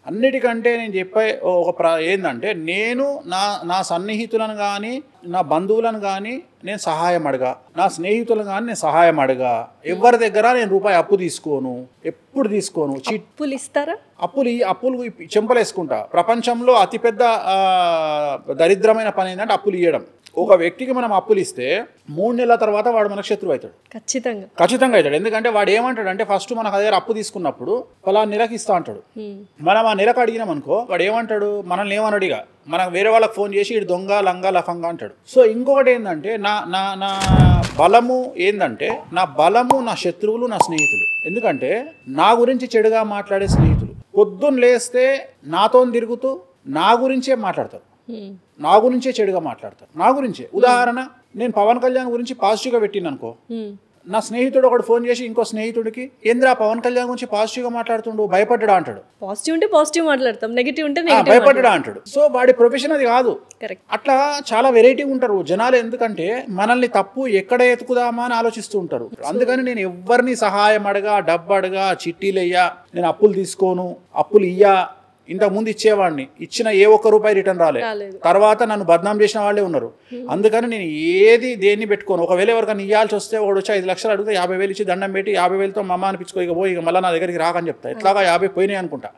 అన్నిటికంటే నేను చెప్పే ఏంటంటే నేను నా సన్నిహితులను కానీ నా బంధువులను కానీ నేను సహాయం అడగా, నా స్నేహితులను కానీ నేను సహాయం అడగా. ఎవరి దగ్గర నేను రూపాయి అప్పు తీసుకోను, ఎప్పుడు తీసుకోను. అప్పులు ఇస్తారా? అప్పులు చెంపలేసుకుంటా. ప్రపంచంలో అతిపెద్ద దరిద్రమైన పని ఏంటంటే అప్పులు ఇవ్వడం. ఒక వ్యక్తికి మనం అప్పులు ఇస్తే 3 నెలల తర్వాత వాడు మనకు శత్రువు అవుతాడు. ఖచ్చితంగా అవుతాడు. ఎందుకంటే వాడు ఏమంటాడు అంటే ఫస్ట్ మనకు అదే అప్పు తీసుకున్నప్పుడు ఫలానా నెలకు ఇస్తా అంటాడు. మనం ఆ నెలకు అడిగినాం అనుకో వాడు ఏమంటాడు, మనల్ని ఏమని అడిగా మనకు వేరే వాళ్ళకి ఫోన్ చేసి ఇటు దొంగ లంగా లఫంగా అంటాడు. సో ఇంకొకటి ఏంటంటే నా బలము ఏంటంటే నా శత్రువులు నా స్నేహితులు. ఎందుకంటే నా గురించి చెడుగా మాట్లాడే స్నేహితులు పొద్దున్న లేస్తే నాతో తిరుగుతూ నా గురించే మాట్లాడతారు, నా గురించే చెడుగా మాట్లాడతారు. నా గురించే ఉదాహరణ నేను పవన్ కళ్యాణ్ గురించి పాజిటివ్గా పెట్టిన అనుకో, నా స్నేహితుడు ఒకటి ఫోన్ చేసి ఇంకో స్నేహితుడికి ఏంద్రా పవన్ కళ్యాణ్ గురించి పాజిటివ్గా మాట్లాడుతుండు, భయపడ్డా అంటాడు. పాజిటివ్ ఉంటే పాజిటివ్ మాట్లాడతాం, నెగిటివ్ ఉంటే భయపడ్డా అంటాడు. సో వాడి ప్రొఫెషన్ అది కాదు. అట్లా చాలా వెరైటీ ఉంటారు జనాలు. ఎందుకంటే మనల్ని తప్పు ఎక్కడ ఎత్తుకుదామా అని ఆలోచిస్తూ ఉంటారు. అందుకని నేను ఎవరిని సహాయం అడగా, డబ్బు అడగా, చిట్టీలు అయ్యా, నేను అప్పులు తీసుకోను, అప్పులు ఇయ్యా. ఇంతకుముందు ఇచ్చేవాడిని, ఇచ్చిన ఏ ఒక్క రూపాయి రిటర్న్ రాలేదు. తర్వాత నన్ను బద్నాం చేసిన వాళ్ళే ఉన్నారు. అందుకని నేను దేన్ని పెట్టుకోను. ఒకవేళ ఎవరికైనా ఇవ్వాల్సి వస్తే వాడు వచ్చి 5 లక్షలు అడిగితే 50,000 ఇచ్చి దండం పెట్టి 50,000తో మమ్మ అనిపించుకో, ఇక పోయి ఇక మళ్ళీ నా దగ్గరికి రాకని చెప్తా. ఎట్లాగా 50 పోయినాయి అనుకుంటా.